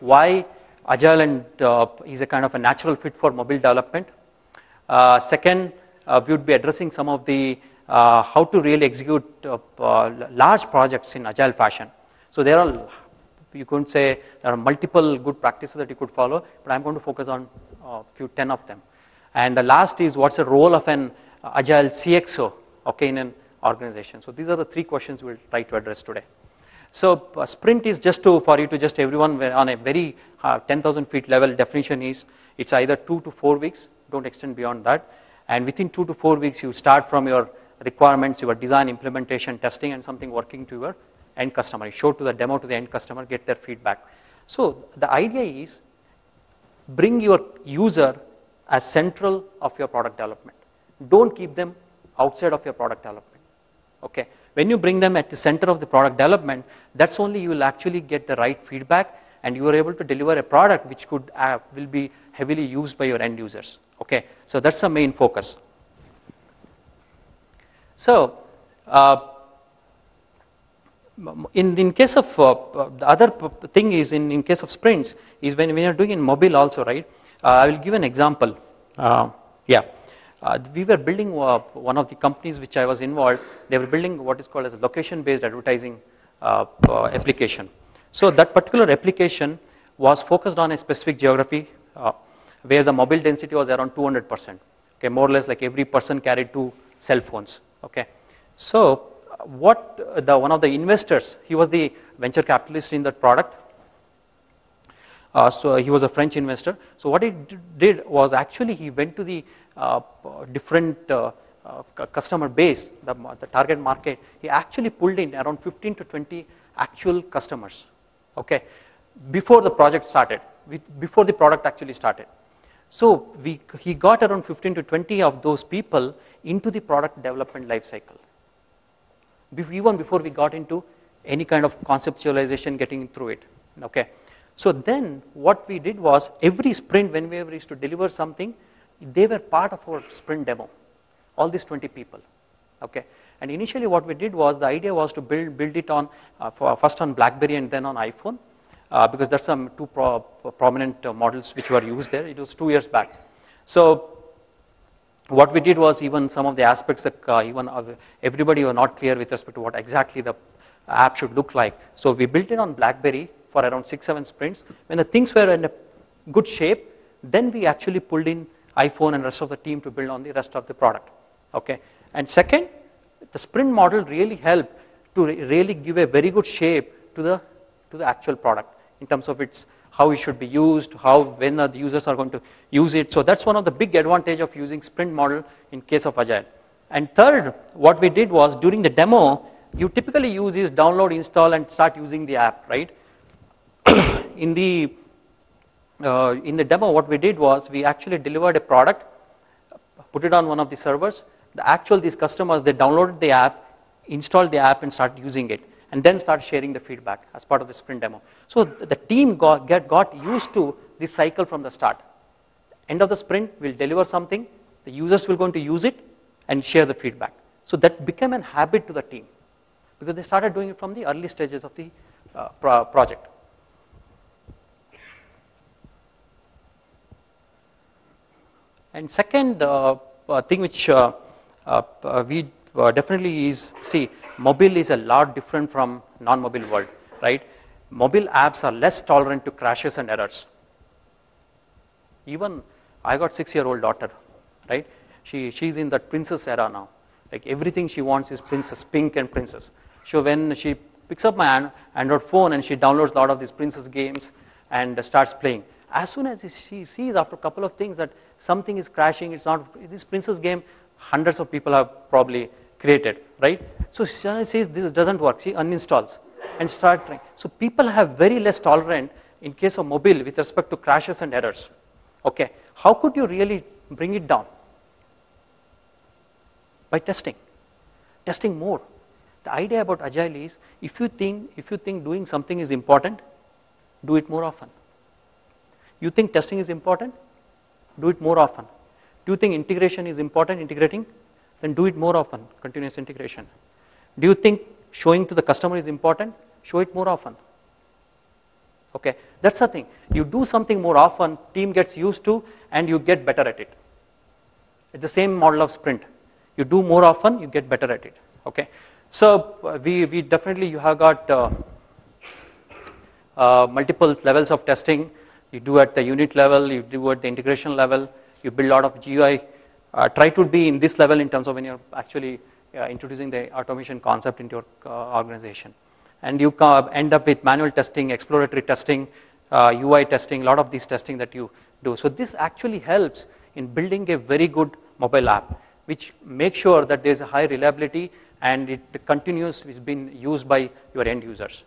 why Agile is a kind of a natural fit for mobile development. Second, we would be addressing some of the how to really execute large projects in Agile fashion. So there are, you could say, there are multiple good practices that you could follow, but I'm going to focus on a few 10 of them. And the last is, what's the role of an Agile CXO, okay, in an organization? So these are the 3 questions we'll try to address today. So sprint is just for you to just everyone on a very 10,000 feet level definition is, it's either 2 to 4 weeks, don't extend beyond that. And within 2 to 4 weeks, you start from your requirements, your design, implementation, testing, and something working to your end customer. You show to the demo to the end customer, get their feedback. So the idea is, bring your user as central of your product development. Don't keep them outside of your product development. Okay. When you bring them at the center of the product development, that's only you will actually get the right feedback, and you are able to deliver a product which could will be heavily used by your end users. Okay. So that's the main focus. So in case of the other thing is in case of sprints is when you're doing in mobile also, right? I will give an example. We were building one of the companies which I was involved. They were building what is called as a location-based advertising application. So that particular application was focused on a specific geography where the mobile density was around 200%. Okay, more or less like every person carried 2 cell phones. Okay, so what one of the investors, he was the venture capitalist in that product. So he was a French investor. So what he did was actually he went to the different customer base, the target market. He actually pulled in around 15 to 20 actual customers. Okay, before the project started, before the product actually started. So he got around 15 to 20 of those people into the product development life cycle. Even before we got into any kind of conceptualization, getting through it. Okay. So then what we did was, every sprint when we used to deliver something, they were part of our sprint demo, all these 20 people. Okay. And initially what we did was, the idea was to build it on first on BlackBerry and then on iPhone, because that's some 2 prominent models which were used there. It was 2 years back. So what we did was, even some of the aspects that everybody were not clear with respect to what exactly the app should look like. So we built it on BlackBerry for around 6-7 sprints. When the things were in a good shape, then we actually pulled in iPhone and rest of the team to build on the rest of the product. Okay. And second, the sprint model really helped to really give a very good shape to the actual product in terms of its how it should be used, when the users are going to use it. So that's one of the big advantage of using sprint model in case of Agile. And third, what we did was, during the demo, you typically use is download, install, and start using the app, right? In the demo, what we did was, we actually delivered a product, put it on one of the servers. These customers, they downloaded the app, installed the app, and started using it, and then start sharing the feedback as part of the sprint demo. So the team got used to this cycle from the start. End of the sprint, we'll deliver something, the users will going to use it and share the feedback. So that became a habit to the team, because they started doing it from the early stages of the project. And second thing which we definitely is, see, mobile is a lot different from non-mobile world, right? Mobile apps are less tolerant to crashes and errors. Even I got 6-year-old daughter, right? She's in that princess era now. Like everything she wants is princess, pink and princess. So when she picks up my Android phone and she downloads a lot of these princess games and starts playing, as soon as she sees after a couple of things that something is crashing, it's not, this princess game, hundreds of people have probably created, right? So she says this doesn't work, she uninstalls and start trying. So people have very less tolerant in case of mobile with respect to crashes and errors. Okay, how could you really bring it down? By testing more. The idea about Agile is, if you think doing something is important, do it more often. You think testing is important, do it more often. Do you think integration is important, integrating? Then do it more often, continuous integration. Do you think showing to the customer is important? Show it more often. Okay, that's the thing. You do something more often, team gets used to, and you get better at it. It's the same model of sprint. You do more often, you get better at it. Okay, so we definitely, you have got multiple levels of testing. You do at the unit level, you do at the integration level, you build a lot of GUI. Try to be in this level in terms of when you're actually introducing the automation concept into your organization. And you end up with manual testing, exploratory testing, UI testing, a lot of these testing that you do. So this actually helps in building a very good mobile app, which makes sure that there's a high reliability and it continues, it's been used by your end users.